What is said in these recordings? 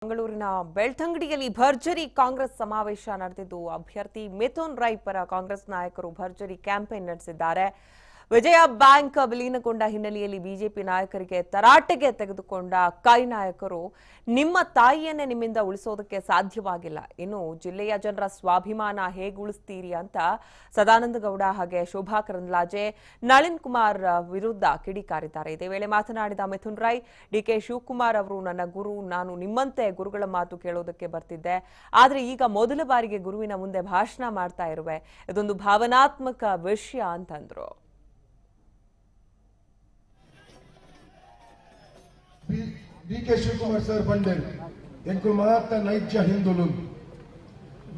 ಮಂಗಳೂರಿನ ಬೆಳ್ತಂಗಡಿಯಲ್ಲಿ ಭರ್ಜರಿ ಕಾಂಗ್ರೆಸ್ ಸಮಾವೇಶ ನಡೆದಿದ್ದು ಅಭ್ಯರ್ಥಿ ಮಿಥುನ್ ರೈ ಪರ ಕಾಂಗ್ರೆಸ್ ನಾಯಕರು ಭರ್ಜರಿ ಕ್ಯಾಂಪೇನ್ ನಡೆಸಿದ್ದಾರೆ. ವಿಜಯ ಬ್ಯಾಂಕ್ ವಿಲೀನಗೊಂಡ ಹಿನ್ನೆಲೆಯಲ್ಲಿ ಬಿಜೆಪಿ ನಾಯಕರಿಗೆ ತರಾಟೆಗೆ ತೆಗೆದುಕೊಂಡ ಕೈ ನಾಯಕರು ನಿಮ್ಮ ತಾಯಿಯನ್ನೇ ನಿಮ್ಮಿಂದ ಉಳಿಸೋದಕ್ಕೆ ಸಾಧ್ಯವಾಗಿಲ್ಲ, ಇನ್ನು ಜಿಲ್ಲೆಯ ಜನರ ಸ್ವಾಭಿಮಾನ ಹೇಗೆ ಉಳಿಸ್ತೀರಿ ಅಂತ ಸದಾನಂದ ಗೌಡ ಹಾಗೆ ಶೋಭಾ ಕರಂದ್ಲಾಜೆ ನಳಿನ್ ಕುಮಾರ್ ವಿರುದ್ಧ ಕಿಡಿಕಾರಿದ್ದಾರೆ. ಇದೇ ವೇಳೆ ಮಾತನಾಡಿದ ಮಿಥುನ್ ರೈ, ಡಿಕೆ ಶಿವಕುಮಾರ್ ಅವರು ನನ್ನ ಗುರು, ನಾನು ನಿಮ್ಮಂತೆ ಗುರುಗಳ ಮಾತು ಕೇಳೋದಕ್ಕೆ ಬರ್ತಿದ್ದೆ, ಆದ್ರೆ ಈಗ ಮೊದಲ ಬಾರಿಗೆ ಗುರುವಿನ ಮುಂದೆ ಭಾಷಣ ಮಾಡ್ತಾ ಇರುವೆ, ಇದೊಂದು ಭಾವನಾತ್ಮಕ ವಿಷಯ ಅಂತಂದ್ರು. ಡಿಕೆ ಶಿವಕುಮಾರ್ ಸರ್ ಬಂಡೆ ಎಂಕುಲು ಮಾತ್ರ ನೈಜ ಹಿಂದುಲು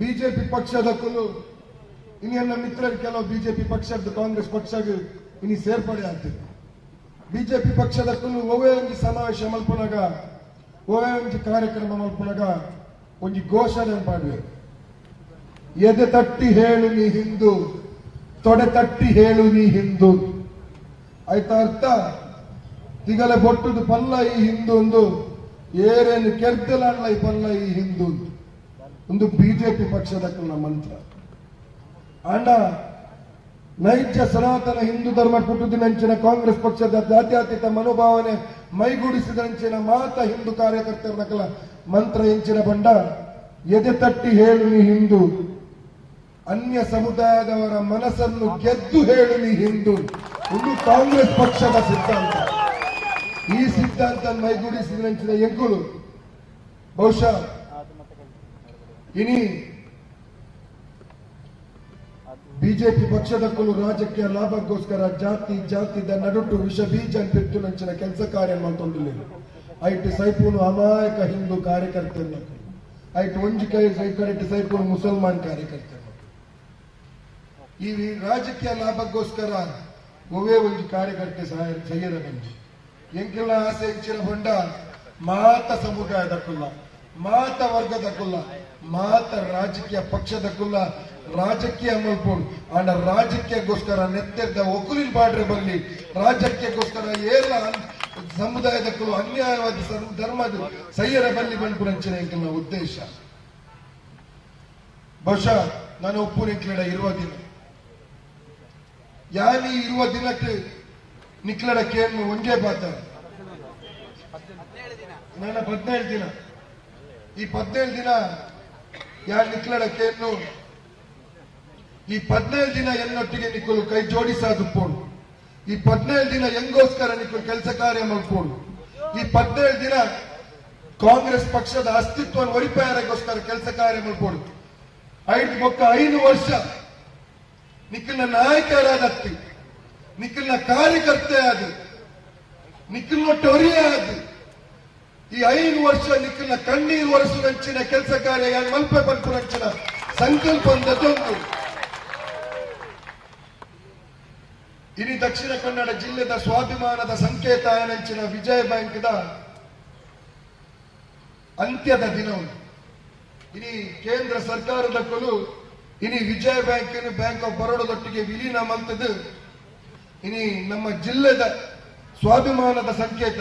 ಬಿಜೆಪಿ ಪಕ್ಷದಕ್ಕೂ ಇನ್ನ ಮಿತ್ರರು ಕೆಲವು ಬಿಜೆಪಿ ಪಕ್ಷದ ಕಾಂಗ್ರೆಸ್ ಪಕ್ಷಕ್ಕೆ ಇನಿ ಸೇರ್ಪಡೆ ಆಗ್ತದೆ. ಬಿಜೆಪಿ ಪಕ್ಷದಕ್ಕೂ ಒವೇ ಒಂದು ಸಮಾವೇಶ ಮಲ್ಪನಾಗ ಒವೇ ಒಂದು ಕಾರ್ಯಕ್ರಮ ಮಲ್ಪನಾಗ ಒಂದು ಘೋಷಣೆ ಮಾಡಬೇಕು. ಎದೆ ತಟ್ಟಿ ಹೇಳು ನೀ ಹಿಂದೂ, ತೊಡೆ ತಟ್ಟಿ ಹೇಳು ನೀ ಹಿಂದೂ ಆಯ್ತಾ ಅರ್ಥ. ತಿಗಲೆ ಬೊಟ್ಟುದು ಪಲ್ಲ ಈ ಹಿಂದೂ ಒಂದು ಏರೇನು ಕೆರ್ದಲಾಡ್ಲ ಈ ಪಲ್ಲ ಈ ಹಿಂದೂ ಒಂದು ಬಿಜೆಪಿ ಪಕ್ಷದ ಮಂತ್ರ ಅಂಡ ನೈಜ ಸನಾತನ ಹಿಂದೂ ಧರ್ಮ ಪುಟ್ಟುದಿನಂಚಿನ ಕಾಂಗ್ರೆಸ್ ಪಕ್ಷದ ಜಾತ್ಯತೀತ ಮನೋಭಾವನೆ ಮೈಗೂಡಿಸಿದಂಚಿನ ಮಾತ ಹಿಂದೂ ಕಾರ್ಯಕರ್ತರ ಮಂತ್ರ ಎಂಚಿನ ಬಂಡ ಎದೆ ತಟ್ಟಿ ಹೇಳು ನೀ ಹಿಂದೂ, ಅನ್ಯ ಸಮುದಾಯದವರ ಮನಸ್ಸನ್ನು ಗೆದ್ದು ಹೇಳು ನೀ ಹಿಂದೂ ಒಂದು ಕಾಂಗ್ರೆಸ್ ಪಕ್ಷದ ಸಿದ್ಧಾಂತ. ಈ ಸಿದ್ಧಾಂತ ಮೈಗೂಡಿಸಿದಂಚಿನ ಎಂಕುಳು ಬಹುಶಃ ಇನಿ ಬಿಜೆಪಿ ಪಕ್ಷದಕ್ಕೂ ರಾಜಕೀಯ ಲಾಭಕ್ಕೋಸ್ಕರ ಜಾತಿದ ನಡುಟು ವಿಷ ಬೀಜ ಬಿತ್ತು ನಂಚಿನ ಕೆಲಸ ಕಾರ್ಯ ಮಾಡ್ಕೊಂಡಿಲ್ಲ. ಐಟು ಸೈಪೂನು ಅಮಾಯಕ ಹಿಂದೂ ಕಾರ್ಯಕರ್ತರು, ಐಟು ಒಂಜಿ ಕಡೆ ಸೈಪೂನು ಮುಸಲ್ಮಾನ್ ಕಾರ್ಯಕರ್ತರು. ಈ ರಾಜಕೀಯ ಲಾಭಕ್ಕೋಸ್ಕರ ಒವೇ ಒಂದು ಕಾರ್ಯಕರ್ತೆ ಸಹ್ಯದ ಬಂದು ಎಂಕೆಲ್ಲ ಆಸೆ ಇಚ್ಚಿನ ಬಂಡ ಮಾತ ಸಮುದಾಯದಕ್ಕಲ್ಲ, ಮಾತ ವರ್ಗದಕ್ಕಲ್ಲ, ಮಾತ ರಾಜಕೀಯ ಪಕ್ಷದಕ್ಕಲ್ಲ, ರಾಜಕೀಯ ಮಲ್ಪೋಡು ಅಂಡ ರಾಜಕೀಯಕ್ಕೋಸ್ಕರ ನೆತ್ತೆದ್ದ ಒಕ್ಕಲಿಲ್ ಬಾಡ್ರೆ ಬಲ್ಲಿ ರಾಜಕೀಯಕ್ಕೋಸ್ಕರ ಏಲ್ಲ ಸಮುದಾಯದಕ್ಕೂ ಅನ್ಯಾಯವಾದ ಧರ್ಮದ ಸೈಯರ ಬಲ್ಲಿ ಬಂದ್ಪುರಂಚಿನ ಎಂಕೆಲ್ಲ ಉದ್ದೇಶ. ಬಹುಶಃ ನಾನು ಒಪ್ಪು ನಿಕ್ಲಡ ಇರುವ ದಿನ ಯಾನಿ ಇರುವ ದಿನಕ್ಕೆ ನಿಕ್ಲಡಕ್ಕೆ ಒಂದೇ ಬಾತ ನನ್ನ 17 ದಿನ, ಈ 17 ದಿನ ಯಾರು ನಿಕ್ಲಡಕ್ಕೆ ಈ 17 ದಿನ ಎನ್ನೊಟ್ಟಿಗೆ ನಿಕ್ಕಲು ಕೈ ಜೋಡಿಸಾದುಪ್ಪೋಡು, ಈ 17 ದಿನ ಹೆಂಗೋಸ್ಕರ ನಿಕ್ಕಲು ಕೆಲಸ ಕಾರ್ಯ ಮಾಡ್ಕೊಂಡು, ಈ 17 ದಿನ ಕಾಂಗ್ರೆಸ್ ಪಕ್ಷದ ಅಸ್ತಿತ್ವವನ್ನು ಒರಿಪಾಯರಗೋಸ್ಕರ ಕೆಲಸ ಕಾರ್ಯ ಮಾಡ್ಕೊಂಡು 5 ವರ್ಷ ನಿಖಿಲ್ನ ನಾಯಕರಾದತ್ತಿ, ನಿಖಿಲ್ನ ಕಾರ್ಯಕರ್ತೆ ಆದ, ನಿಖಿಲ್ನ ಟೊರಿಯ ಆದ, ಈ 5 ವರ್ಷ ನಿಖಿಲ್ನ ಕಣ್ಣೀರು ಒರೆಸುವಂಚಿನ ಕೆಲಸ ಕಾರ್ಯ ಯಾರು ಮಲ್ಪೆ ಬಂಪುರಂಚಿನ ಸಂಕಲ್ಪ ಒಂದೊಂದು. ಇನಿ ದಕ್ಷಿಣ ಕನ್ನಡ ಜಿಲ್ಲೆದ ಸ್ವಾಭಿಮಾನದ ಸಂಕೇತ ಆಯನಂಚಿನ ವಿಜಯ ಬ್ಯಾಂಕ್ದ ಅಂತ್ಯದ ದಿನವು ಇನಿ ಕೇಂದ್ರ ಸರ್ಕಾರದಕ್ಕೂ ಇನಿ ವಿಜಯ ಬ್ಯಾಂಕ್ ಆಫ್ ಬರೋಡದೊಟ್ಟಿಗೆ ವಿಲೀನ ಮಂತದ್ದು ಇನಿ ನಮ್ಮ ಜಿಲ್ಲೆದ ಸ್ವಾಭಿಮಾನದ ಸಂಕೇತ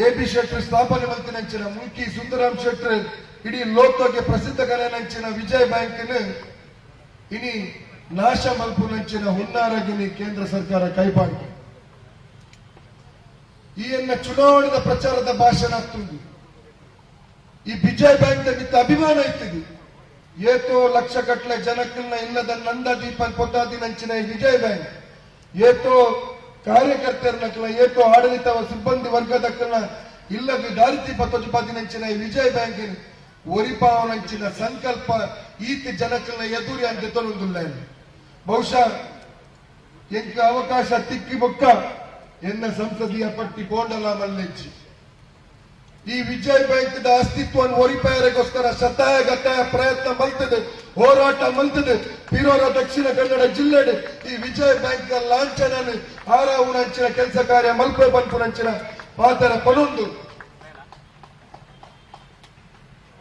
ಎ.ಬಿ. ಶೆಟ್ಟರ್ ಸ್ಥಾಪನೆ ಮಂತಿನಂಚಿನ ಮುಲ್ಕಿ ಸುಂದರಾಮ್ ಶೆಟ್ಟರ್ ಇಡೀ ಲೋಕಕ್ಕೆ ಪ್ರಸಿದ್ಧ ಕಲೆನಂಚಿನ ವಿಜಯ ಬ್ಯಾಂಕ್ ಇನಿ ನಾಶ ಮಲ್ಪುನಂಚಿನ ಹುನ್ನಾರಗಿನಿ ಕೇಂದ್ರ ಸರ್ಕಾರ ಕೈಪಾಡಿ ಈ ಚುನಾವಣೆದ ಪ್ರಚಾರದ ಭಾಷಣ ಆಗ್ತುಂಡು. ಈ ವಿಜಯ ಬ್ಯಾಂಕ್ ಮಿತ್ತ ಅಭಿಮಾನ ಇತ್ತಿದೆ, ಏತೋ ಲಕ್ಷ ಕಟ್ಲೆ ಜನಕ್ಕನ್ನ ಇಲ್ಲದ ನಂದ ದೀಪ ಪೊದ್ದಾದಿನಂಚಿನ ವಿಜಯ ಬ್ಯಾಂಕ್, ಏತೋ ಕಾರ್ಯಕರ್ತರನ್ನ ಏತೋ ಆಡಳಿತ ಸಿಬ್ಬಂದಿ ವರ್ಗದಕ್ಕನ್ನ ಇಲ್ಲದ ದಾರಿದೀಪ ತೊಜಪಾದಿನಂಚಿನ ವಿಜಯ ಬ್ಯಾಂಕ್ ಒರಿಪಾವನಂಚಿನ ಸಂಕಲ್ಪ ಈತಿ ಜನಕ್ಕನ್ನ ಎದುರಿ ಅಂತ ತೊಲೊಂದುಲ್ಲ. ಬಹುಶಃ ಎಂಕ ಅವಕಾಶ ತಿಕ್ಕಿ ಬೊಕ್ಕ ಎನ್ನ ಸಂಸದೀಯ ಪಟ್ಟಿ ಬೋಂಡಲ ಮಲ್ಲೆಚ್ಚಿ ಈ ವಿಜಯ ಬ್ಯಾಂಕ್ ಅಸ್ತಿತ್ವವನ್ನು ಒರಿಪಾಯರಿಗೋಸ್ಕರ ಶತಾಯ ಗತಾಯ ಪ್ರಯತ್ನ ಮಲ್ತದೆ, ಹೋರಾಟ ಮಲ್ತದೆ. ಪಿರೋರ ದಕ್ಷಿಣ ಕನ್ನಡ ಜಿಲ್ಲೆಡೆ ಈ ವಿಜಯ ಬ್ಯಾಂಕ್ ಲಾಂಛನ ಆರಾವುನಂಚಿನ ಕೆಲಸ ಕಾರ್ಯ ಮಲ್ಪೆ ಬಂಪುನಂಚಿನ ಪಾತರ ಪನೊಂದು.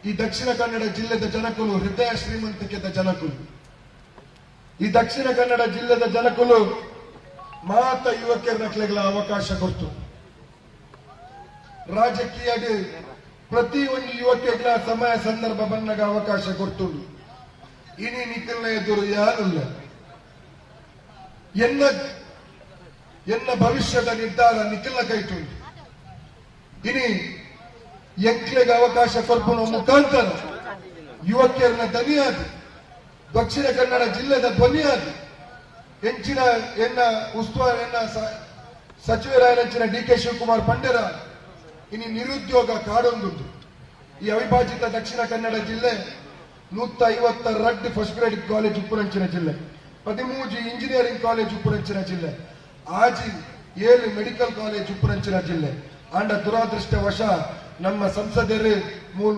ಈ ದಕ್ಷಿಣ ಕನ್ನಡ ಜಿಲ್ಲೆದ ಜನಕುಲು ಹೃದಯ ಶ್ರೀಮಂತಿಕೆದ ಜನಕುಲು, ಈ ದಕ್ಷಿಣ ಕನ್ನಡ ಜಿಲ್ಲೆದ ಜನಕುಲು ಮಾತ ಯುವಕರ ನಕ್ಲೆಗಳ ಅವಕಾಶ ಕೊಡ್ತು. ರಾಜಕೀಯ ಪ್ರತಿ ಒಂದು ಯುವಕಗಳ ಸಮಯ ಸಂದರ್ಭ ಬಂದಾಗ ಅವಕಾಶ ಕೊಡ್ತುಂಡು ಇನಿ ನಿಖಿಲ್ನ ಎದುರು ಯಾರಿಲ್ಲ ಎನ್ನ ಭವಿಷ್ಯದ ನಿರ್ಧಾರ ನಿಖಿಲ್ನ ಕೈತುಂಡು ಇನಿ ಎಂಕ್ಲೆಗೆ ಅವಕಾಶ ಕೊಡ್ಪುವ ಮುಖಾಂತರ ಯುವಕಿಯರನ್ನ ದನಿಯಾದ ದಕ್ಷಿಣ ಕನ್ನಡ ಜಿಲ್ಲೆದ ಧ್ವನಿಯಾದ ಎಂಚಿನ ಎನ್ನ ಉಸ್ತುವಾರಿ ಎನ್ನ ಸಚಿವರಾಯನಂಚಿನ ಡಿ.ಕೆ. ಶಿವಕುಮಾರ್ ಪಂಡೆರ ಇನಿ ನಿರುದ್ಯೋಗ ಕಾಡೊಂದುಂಟು ಈ ಅವಿಭಾಜಿತ ದಕ್ಷಿಣ ಕನ್ನಡ ಜಿಲ್ಲೆ 152 ಫಸ್ಟ್ ಗ್ರೇಡ್ ಕಾಲೇಜ್ ಉಪ್ಪುರಂಚಿನ ಜಿಲ್ಲೆ 13 ಇಂಜಿನಿಯರಿಂಗ್ ಕಾಲೇಜ್ ಉಪ್ಪುರಂಚಿನ ಜಿಲ್ಲೆ ಆಜಿ 7 ಮೆಡಿಕಲ್ ಕಾಲೇಜ್ ಉಪ್ಪುರಂಚಿನ ಜಿಲ್ಲೆ ಆಂಡ ದುರಾದೃಷ್ಟವಶ ನಮ್ಮ ಸಂಸದರು ಮೂಲ